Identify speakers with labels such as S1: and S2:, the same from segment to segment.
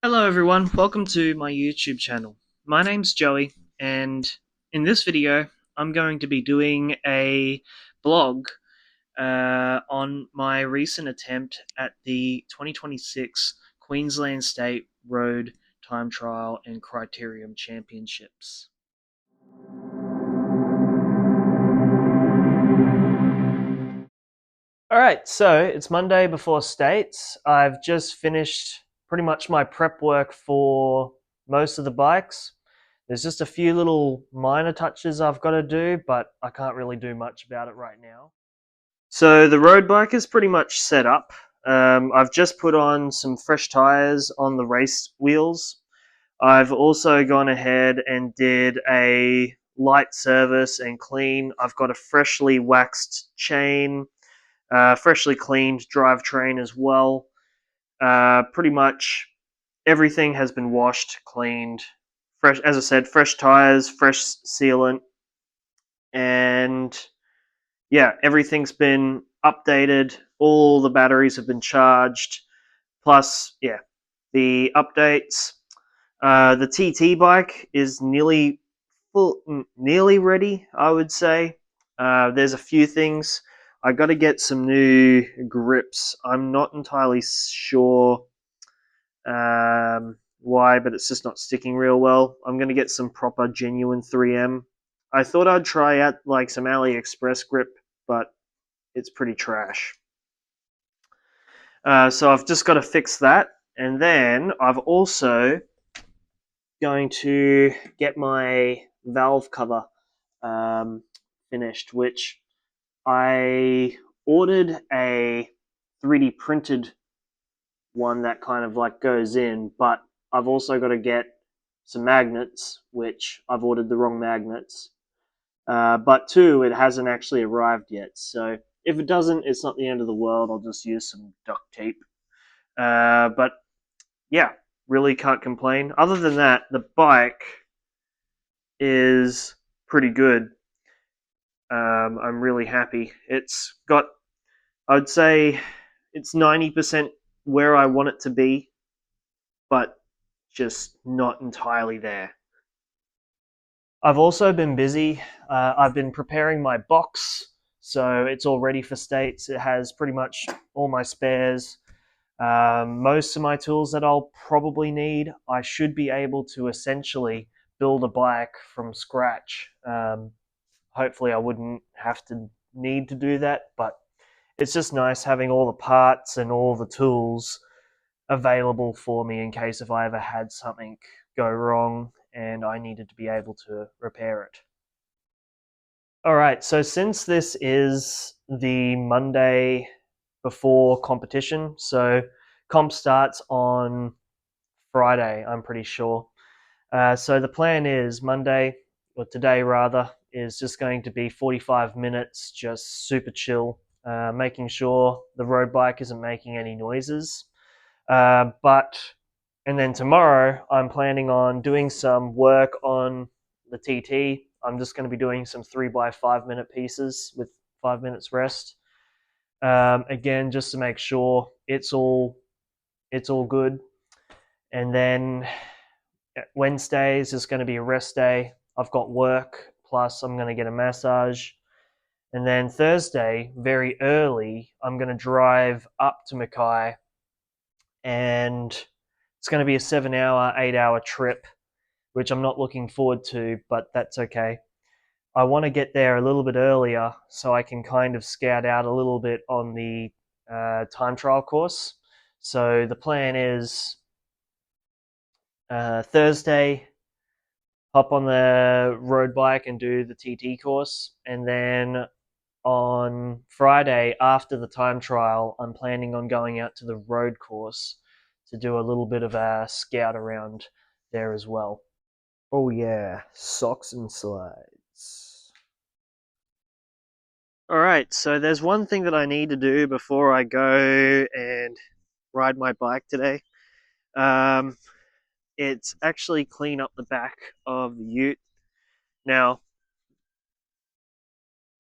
S1: Hello everyone, welcome to my YouTube channel. My name's Joey, and in this video I'm going to be doing a vlog on my recent attempt at the 2026 Queensland State Road Time Trial and Criterium Championships. Alright, so it's Monday before States. I've just finished pretty much my prep work for most of the bikes. There's just a few little minor touches I've got to do, but I can't really do much about it right now. So the road bike is pretty much set up. I've just put on some fresh tires on the race wheels. I've also gone ahead and did a light service and clean. I've got a freshly waxed chain, freshly cleaned drivetrain as well. Pretty much everything has been washed, cleaned, fresh. As I said, fresh tires, fresh sealant, and yeah, everything's been updated. All the batteries have been charged. Plus, yeah, the updates. The TT bike is nearly ready, I would say. There's a few things. I got to get some new grips. I'm not entirely sure why, but it's just not sticking real well. I'm going to get some proper genuine 3M. I thought I'd try out like some AliExpress grip, but it's pretty trash. So I've just got to fix that. And then I've also going to get my valve cover finished, which I ordered a 3D printed one that kind of like goes in, but I've also got to get some magnets, which I've ordered the wrong magnets. But two, it hasn't actually arrived yet. So if it doesn't, it's not the end of the world. I'll just use some duct tape. But yeah, really can't complain. Other than that, the bike is pretty good. I'm really happy. It's got, I'd say, it's 90% where I want it to be, but just not entirely there. I've also been busy. I've been preparing my box, so it's all ready for States. It has pretty much all my spares. Most of my tools that I'll probably need, I should be able to essentially build a bike from scratch. Hopefully, I wouldn't have to need to do that, but it's just nice having all the parts and all the tools available for me in case if I ever had something go wrong and I needed to be able to repair it. All right, so since this is the Monday before competition, so comp starts on Friday, I'm pretty sure. So the plan is Monday, or today rather, is just going to be 45 minutes, just super chill, making sure the road bike isn't making any noises. But and then tomorrow, I'm planning on doing some work on the TT. I'm just going to be doing some 3 by 5 minute pieces with 5 minutes rest. Again, just to make sure it's all good. And then Wednesdays is going to be a rest day. I've got work, plus I'm going to get a massage. And then Thursday, very early, I'm going to drive up to Mackay, and it's going to be a 7 hour, 8 hour trip, which I'm not looking forward to, but that's okay. I want to get there a little bit earlier so I can kind of scout out a little bit on the time trial course. So the plan is Thursday, hop on the road bike and do the TT course. And then on Friday, after the time trial, I'm planning on going out to the road course to do a little bit of a scout around there as well. Oh, yeah, socks and slides. All right, so there's one thing that I need to do before I go and ride my bike today. Um, it's actually clean up the back of the ute. Now,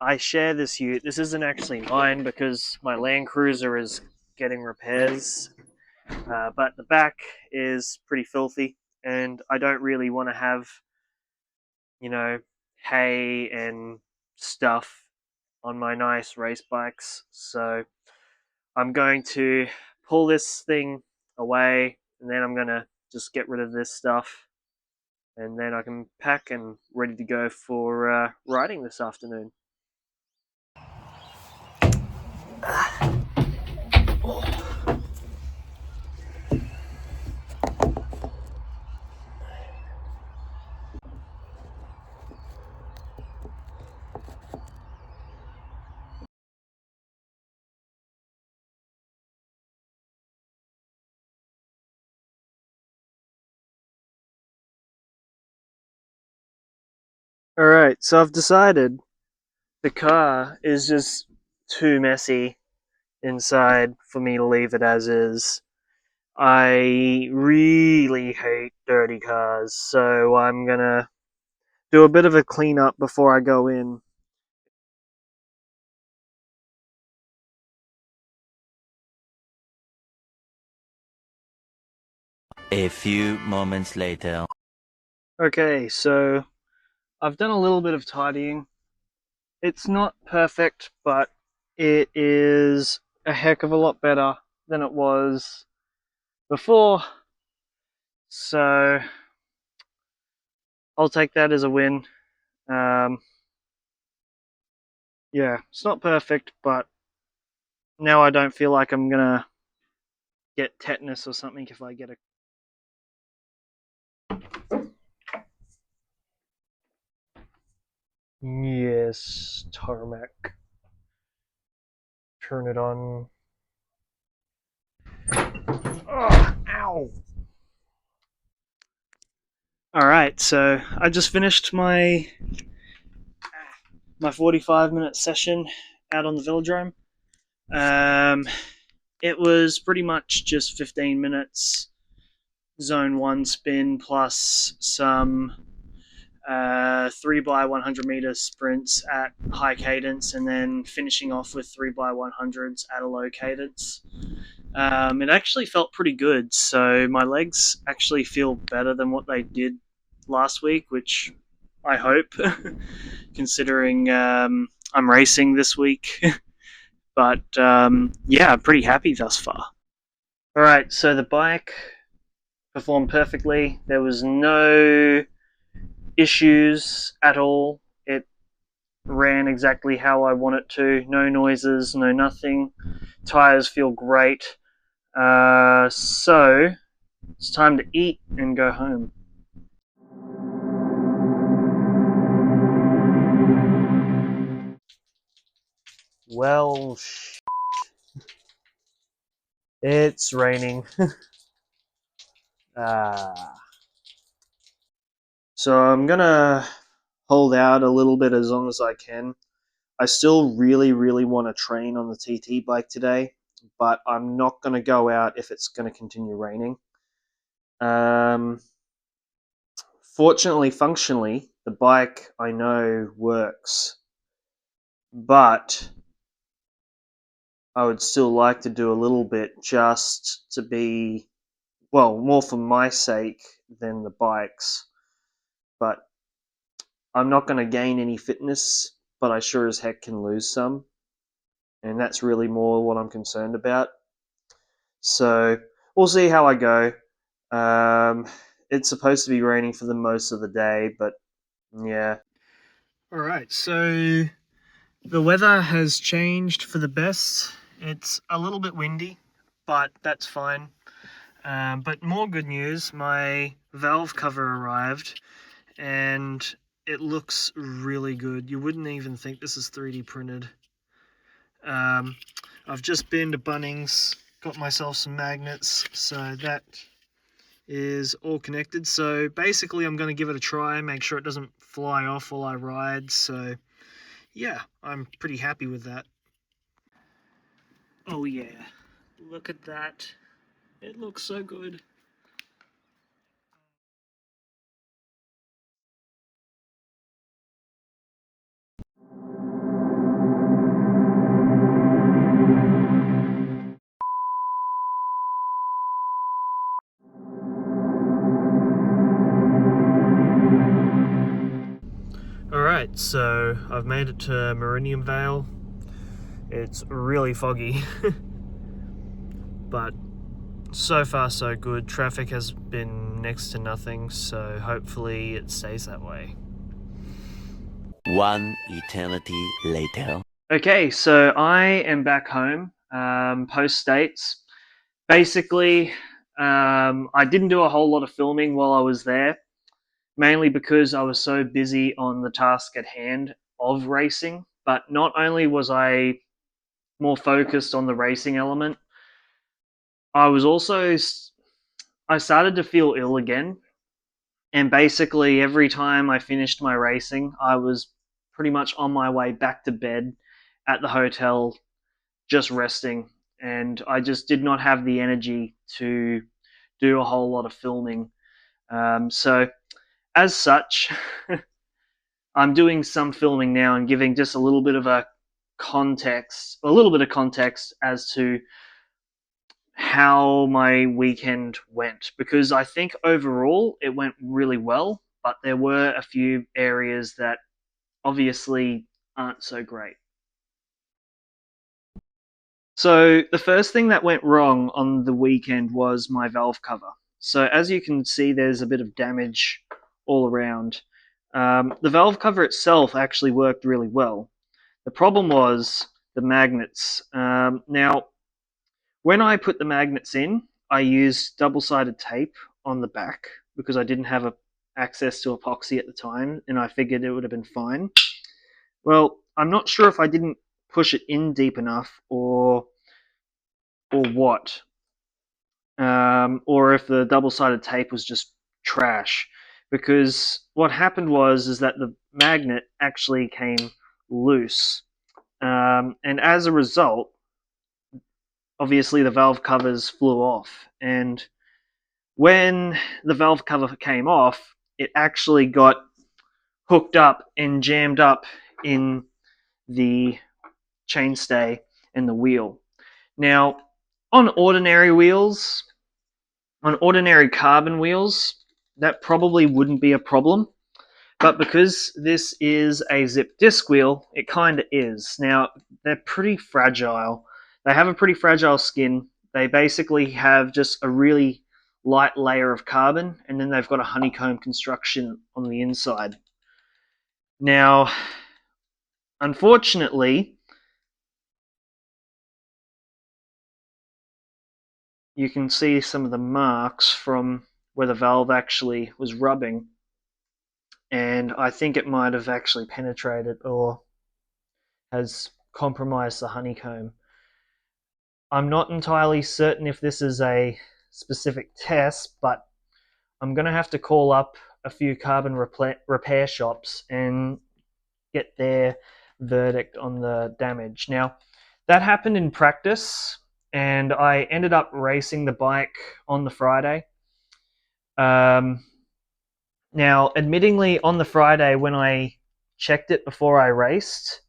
S1: I share this ute. This isn't actually mine because my Land Cruiser is getting repairs. But the back is pretty filthy, and I don't really want to have, you know, hay and stuff on my nice race bikes. So I'm going to pull this thing away, and then I'm going to just get rid of this stuff, and then I can pack and ready to go for riding this afternoon. Alright, so I've decided the car is just too messy inside for me to leave it as is. I really hate dirty cars, so I'm gonna do a bit of a cleanup before I go in.
S2: A few moments later.
S1: Okay, so I've done a little bit of tidying. It's not perfect, but it is a heck of a lot better than it was before. So I'll take that as a win. Um, yeah, it's not perfect, but now I don't feel like I'm gonna get tetanus or something if I get a. Yes, tarmac. Turn it on. Oh, ow! Alright, so I just finished my 45-minute session out on the velodrome. Um, it was pretty much just 15 minutes zone 1 spin plus some 3 by 100 meter sprints at high cadence, and then finishing off with 3 by 100s at a low cadence. It actually felt pretty good, so my legs actually feel better than what they did last week, which I hope, considering I'm racing this week. But yeah, I'm pretty happy thus far. All right, so the bike performed perfectly. There was no issues at all. It ran exactly how I want it to. No noises, no nothing. Tires feel great. So it's time to eat and go home. Well, it's raining. Ah. So I'm gonna hold out a little bit as long as I can. I still really, really want to train on the TT bike today, but I'm not gonna go out if it's gonna continue raining. Um, Fortunately, functionally, the bike I know works, but I would still like to do a little bit just to be, well, more for my sake than the bike's. But I'm not going to gain any fitness, but I sure as heck can lose some. And that's really more what I'm concerned about. So we'll see how I go. Um, it's supposed to be raining for the most of the day, but yeah. All right, so the weather has changed for the best. It's a little bit windy, but that's fine. But more good news, my valve cover arrived, and it looks really good. You wouldn't even think this is 3D printed. Um, I've just been to Bunnings, got myself some magnets, so that is all connected. So basically I'm going to give it a try, make sure it doesn't fly off while I ride. So yeah, I'm pretty happy with that. Oh yeah, look at that. It looks so good. Alright, so I've made it to Meridian Vale. It's really foggy, but so far so good. Traffic has been next to nothing, so hopefully it stays that way.
S2: One eternity later.
S1: Okay, so I am back home, post States. Basically, I didn't do a whole lot of filming while I was there, mainly because I was so busy on the task at hand of racing. But not only was I more focused on the racing element, I was also I started to feel ill again, and basically every time I finished my racing, I was pretty much on my way back to bed at the hotel, just resting, and I just did not have the energy to do a whole lot of filming. So, as such, I'm doing some filming now and giving just a little bit of context as to how my weekend went, because I think overall it went really well, but there were a few areas that obviously aren't so great. So the first thing that went wrong on the weekend was my valve cover. So as you can see, there's a bit of damage all around. The valve cover itself actually worked really well. The problem was the magnets. Now, when I put the magnets in, I used double-sided tape on the back because I didn't have access to epoxy at the time, and I figured it would have been fine. Well, I'm not sure if I didn't push it in deep enough or what, or if the double-sided tape was just trash. Because what happened was is that the magnet actually came loose, and as a result, obviously the valve covers flew off. And when the valve cover came off, it actually got hooked up and jammed up in the chainstay and the wheel. Now, on ordinary wheels, on ordinary carbon wheels, that probably wouldn't be a problem. But because this is a zip disc wheel, it kind of is. Now, they're pretty fragile. They have a pretty fragile skin. They basically have just a really light layer of carbon, and then they've got a honeycomb construction on the inside. Now, unfortunately, you can see some of the marks from where the valve actually was rubbing, and I think it might have actually penetrated or has compromised the honeycomb. I'm not entirely certain if this is a specific test, but I'm going to have to call up a few carbon repair shops and get their verdict on the damage. Now, that happened in practice, and I ended up racing the bike on the Friday. Now, admittingly, on the Friday when I checked it before I raced,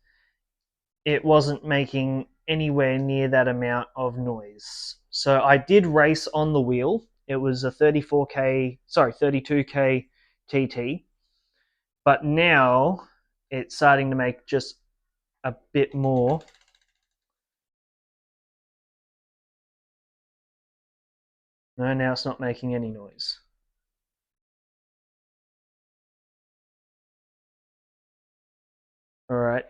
S1: it wasn't making anywhere near that amount of noise. So I did race on the wheel. It was a 32K TT, but now it's starting to make just a bit more. No, now it's not making any noise. All right.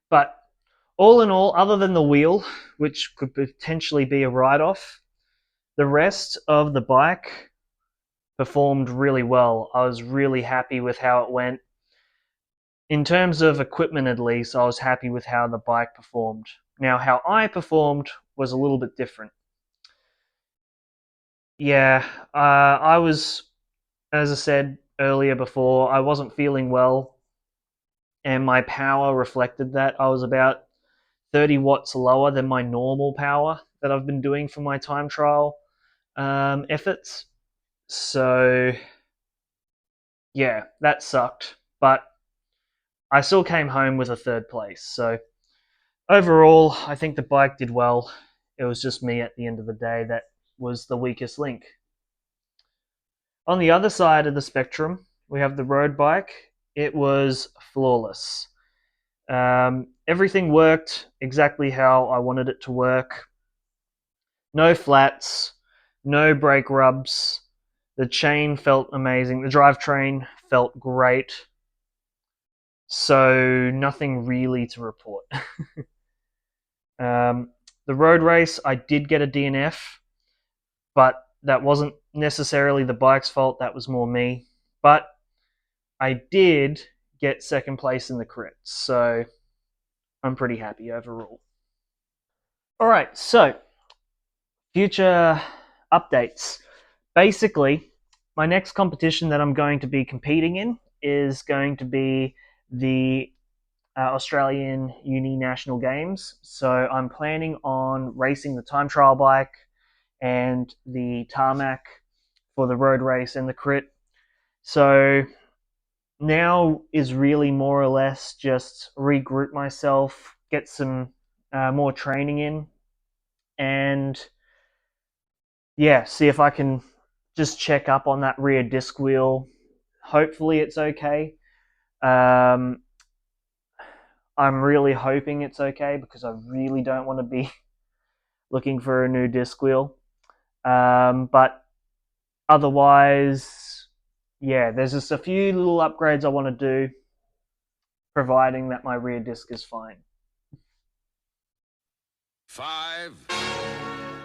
S1: But all in all, other than the wheel, which could potentially be a write-off, the rest of the bike performed really well. I was really happy with how it went. In terms of equipment, at least, I was happy with how the bike performed. Now, how I performed was a little bit different. Yeah, I was, as I said earlier before, I wasn't feeling well, and my power reflected that. I was about 30 watts lower than my normal power that I've been doing for my time trial efforts. So, yeah, that sucked. But I still came home with a third place. So, overall, I think the bike did well. It was just me at the end of the day that was the weakest link. On the other side of the spectrum, we have the road bike. It was flawless. Everything worked exactly how I wanted it to work. No flats, no brake rubs. The chain felt amazing. The drivetrain felt great. So nothing really to report. The road race, I did get a DNF, but that wasn't necessarily the bike's fault. That was more me. But I did get second place in the crit, so I'm pretty happy overall. All right, so future updates. Basically, my next competition that I'm going to be competing in is going to be the Australian Uni National Games. So I'm planning on racing the time trial bike and the tarmac for the road race and the crit. So now is really more or less just regroup myself, get some more training in, and yeah, see if I can just check up on that rear disc wheel. Hopefully, it's okay. Um, I'm really hoping it's okay because I really don't want to be looking for a new disc wheel. But otherwise, yeah, there's just a few little upgrades I want to do, providing that my rear disc is fine.
S3: 5,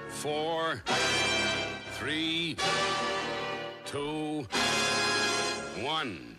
S3: 4, 3, 2, 1.